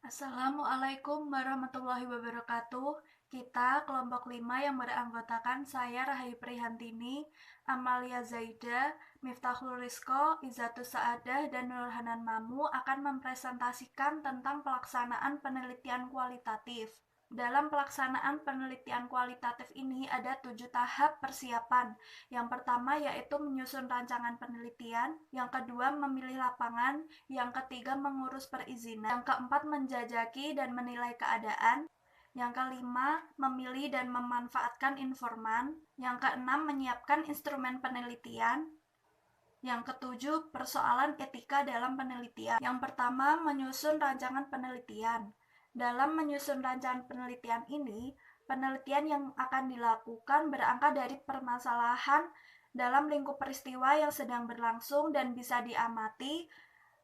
Assalamualaikum warahmatullahi wabarakatuh. Kita kelompok 5 yang beranggotakan saya Rahayu Prihantini, Amalia Zaida, Miftahul Rizko, Izatus Saadah, dan Nurhanan Mamu akan mempresentasikan tentang pelaksanaan penelitian kualitatif. Dalam pelaksanaan penelitian kualitatif ini ada 7 tahap persiapan. Yang pertama yaitu menyusun rancangan penelitian, yang kedua memilih lapangan, yang ketiga mengurus perizinan, yang keempat menjajaki dan menilai keadaan, yang kelima memilih dan memanfaatkan informan, yang keenam menyiapkan instrumen penelitian, yang ketujuh persoalan etika dalam penelitian. Yang pertama menyusun rancangan penelitian. Dalam menyusun rancangan penelitian ini, penelitian yang akan dilakukan berangkat dari permasalahan dalam lingkup peristiwa yang sedang berlangsung dan bisa diamati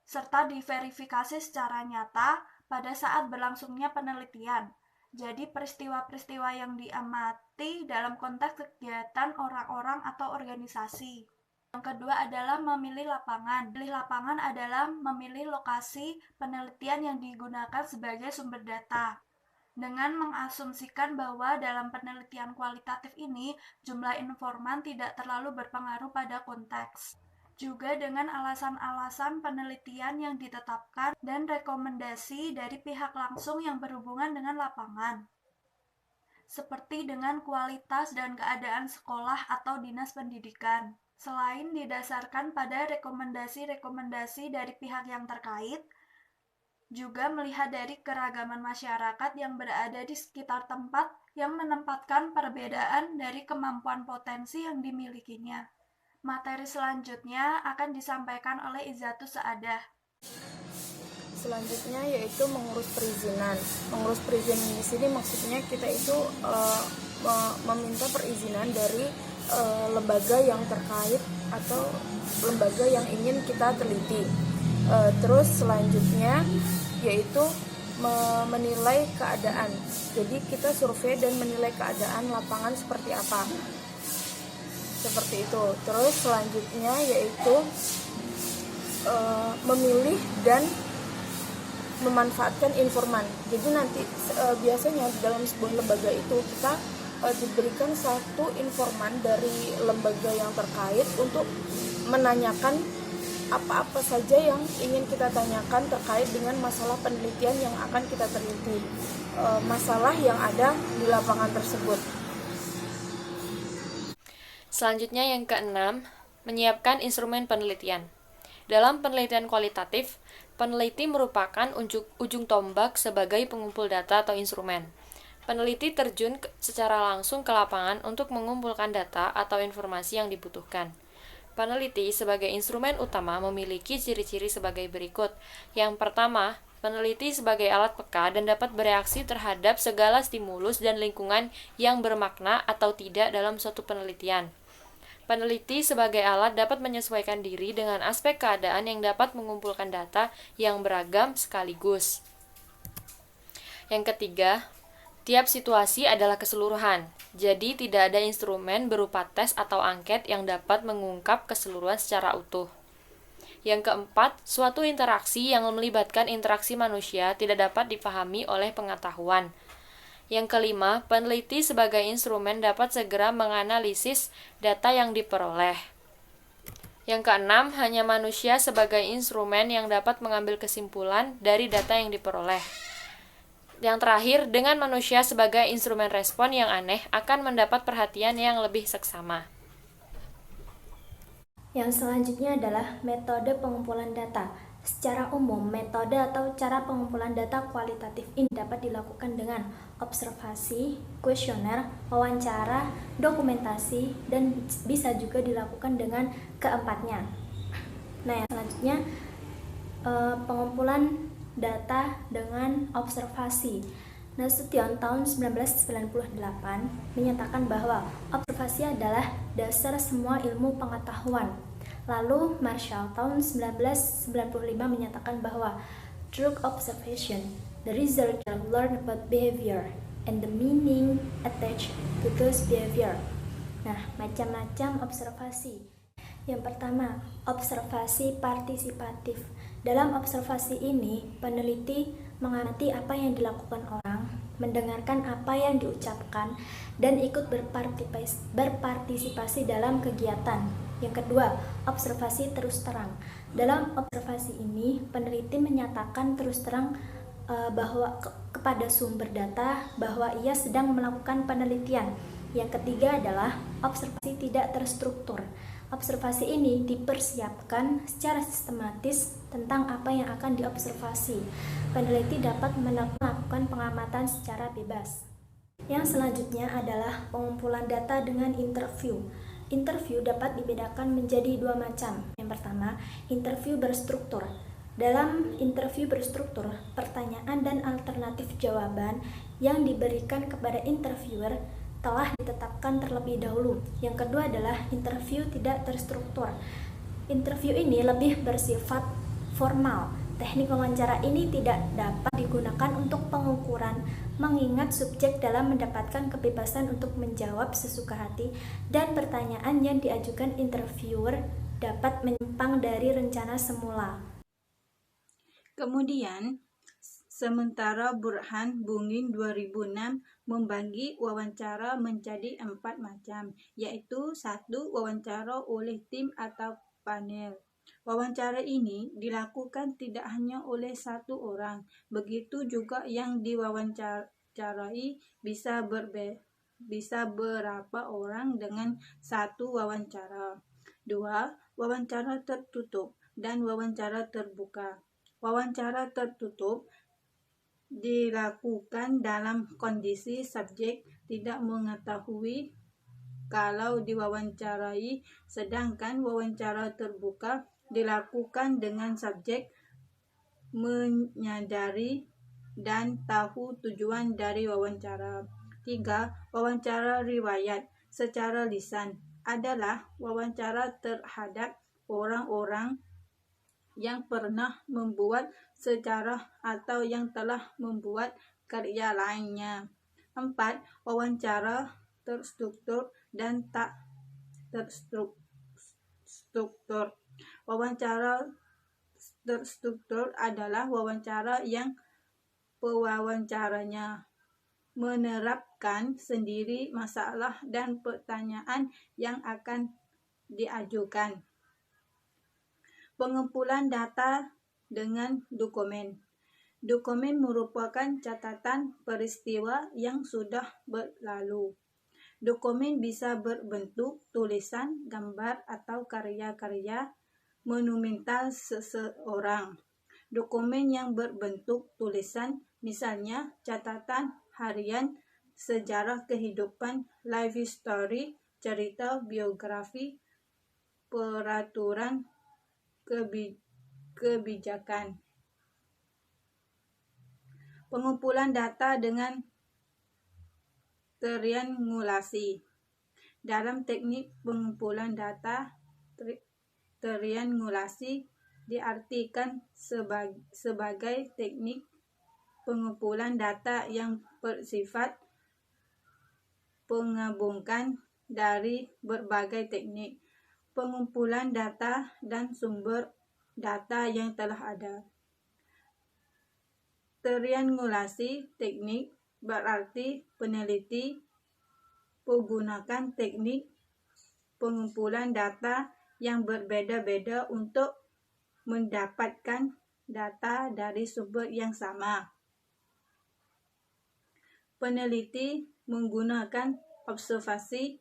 serta diverifikasi secara nyata pada saat berlangsungnya penelitian. Jadi peristiwa-peristiwa yang diamati dalam konteks kegiatan orang-orang atau organisasi. Yang kedua adalah memilih lapangan. Memilih lapangan adalah memilih lokasi penelitian yang digunakan sebagai sumber data. Dengan mengasumsikan bahwa dalam penelitian kualitatif ini, jumlah informan tidak terlalu berpengaruh pada konteks. Juga dengan alasan-alasan penelitian yang ditetapkan dan rekomendasi dari pihak langsung yang berhubungan dengan lapangan, seperti dengan kualitas dan keadaan sekolah atau dinas pendidikan. Selain didasarkan pada rekomendasi-rekomendasi dari pihak yang terkait, juga melihat dari keragaman masyarakat yang berada di sekitar tempat yang menempatkan perbedaan dari kemampuan potensi yang dimilikinya. Materi selanjutnya akan disampaikan oleh Izatus Saadah. Selanjutnya yaitu mengurus perizinan. Mengurus perizinan di sini maksudnya kita itu meminta perizinan dari lembaga yang terkait atau lembaga yang ingin kita teliti. Terus selanjutnya yaitu menilai keadaan. Jadi kita survei dan menilai keadaan lapangan seperti apa. Seperti itu. Terus selanjutnya yaitu memilih dan memanfaatkan informan. Jadi nanti biasanya dalam sebuah lembaga itu kita diberikan satu informan dari lembaga yang terkait untuk menanyakan apa-apa saja yang ingin kita tanyakan terkait dengan masalah penelitian yang akan kita teliti, masalah yang ada di lapangan tersebut. Selanjutnya yang keenam, menyiapkan instrumen penelitian. Dalam penelitian kualitatif, peneliti merupakan ujung tombak sebagai pengumpul data atau instrumen. Peneliti terjun secara langsung ke lapangan untuk mengumpulkan data atau informasi yang dibutuhkan. Peneliti sebagai instrumen utama memiliki ciri-ciri sebagai berikut. Yang pertama, peneliti sebagai alat peka dan dapat bereaksi terhadap segala stimulus dan lingkungan yang bermakna atau tidak dalam suatu penelitian. Peneliti sebagai alat dapat menyesuaikan diri dengan aspek keadaan yang dapat mengumpulkan data yang beragam sekaligus. Yang ketiga, tiap situasi adalah keseluruhan. Jadi tidak ada instrumen berupa tes atau angket yang dapat mengungkap keseluruhan secara utuh. Yang keempat, suatu interaksi yang melibatkan interaksi manusia tidak dapat dipahami oleh pengetahuan. Yang kelima, peneliti sebagai instrumen dapat segera menganalisis data yang diperoleh. Yang keenam, hanya manusia sebagai instrumen yang dapat mengambil kesimpulan dari data yang diperoleh. Yang terakhir, dengan manusia sebagai instrumen respon yang aneh akan mendapat perhatian yang lebih seksama. Yang selanjutnya adalah metode pengumpulan data. Secara umum, metode atau cara pengumpulan data kualitatif ini dapat dilakukan dengan observasi, kuesioner, wawancara, dokumentasi, dan bisa juga dilakukan dengan keempatnya. Nah, yang selanjutnya pengumpulan data dengan observasi. Nasution tahun 1998 menyatakan bahwa observasi adalah dasar semua ilmu pengetahuan. Lalu Marshall tahun 1995 menyatakan bahwa through observation, the researcher learn about behavior and the meaning attached to those behavior. Nah, macam-macam observasi. Yang pertama, observasi partisipatif. Dalam observasi ini, peneliti mengamati apa yang dilakukan orang, mendengarkan apa yang diucapkan, dan ikut berpartisipasi dalam kegiatan. Yang kedua, observasi terus terang. Dalam observasi ini, peneliti menyatakan terus terang bahwa kepada sumber data bahwa ia sedang melakukan penelitian. Yang ketiga adalah observasi tidak terstruktur. Observasi ini dipersiapkan secara sistematis tentang apa yang akan diobservasi. Peneliti dapat melakukan pengamatan secara bebas. Yang selanjutnya adalah pengumpulan data dengan interview. Interview dapat dibedakan menjadi dua macam. Yang pertama, interview berstruktur. Dalam interview berstruktur, pertanyaan dan alternatif jawaban yang diberikan kepada interviewer telah ditetapkan terlebih dahulu. Yang kedua adalah interview tidak terstruktur. Interview ini lebih bersifat formal. Teknik wawancara ini tidak dapat digunakan untuk pengukuran, mengingat subjek dalam mendapatkan kebebasan untuk menjawab sesuka hati dan pertanyaan yang diajukan interviewer dapat menyimpang dari rencana semula. Kemudian, sementara Burhan Bungin 2006 membagi wawancara menjadi 4 macam, yaitu 1. Wawancara oleh tim atau panel. Wawancara ini dilakukan tidak hanya oleh satu orang, begitu juga yang diwawancarai bisa berapa orang dengan satu wawancara. 2. Wawancara tertutup dan wawancara terbuka. Wawancara tertutup dilakukan dalam kondisi subjek tidak mengetahui kalau diwawancarai, sedangkan wawancara terbuka dilakukan dengan subjek menyadari dan tahu tujuan dari wawancara. 3. Wawancara riwayat secara lisan adalah wawancara terhadap orang-orang yang pernah membuat sejarah atau yang telah membuat karya lainnya. 4. Wawancara terstruktur dan tak terstruktur. Wawancara terstruktur adalah wawancara yang pewawancaranya menerapkan sendiri masalah dan pertanyaan yang akan diajukan. Pengumpulan data dengan dokumen. Dokumen merupakan catatan peristiwa yang sudah berlalu. Dokumen bisa berbentuk tulisan, gambar, atau karya-karya monumental seseorang. Dokumen yang berbentuk tulisan, misalnya catatan harian, sejarah kehidupan, life story, cerita biografi, peraturan kebijakan. Pengumpulan data dengan triangulasi. Dalam teknik pengumpulan data, triangulasi diartikan sebagai teknik pengumpulan data yang bersifat penggabungan dari berbagai teknik pengumpulan data dan sumber data yang telah ada. Triangulasi teknik berarti peneliti menggunakan teknik pengumpulan data yang berbeda-beda untuk mendapatkan data dari sumber yang sama. Peneliti menggunakan observasi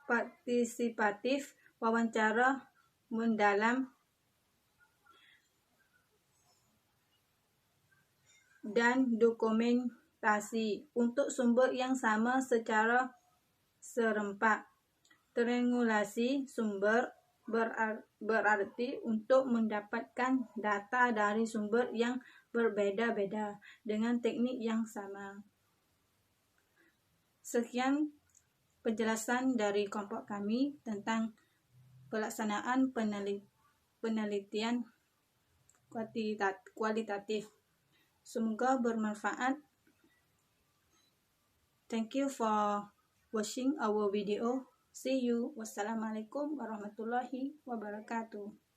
partisipatif, wawancara mendalam, dan dokumentasi untuk sumber yang sama secara serempak. Triangulasi sumber berarti untuk mendapatkan data dari sumber yang berbeda-beda dengan teknik yang sama. Sekian penjelasan dari kelompok kami tentang pelaksanaan penelitian kualitatif. Semoga bermanfaat. Thank you for watching our video. See you. Wassalamualaikum warahmatullahi wabarakatuh.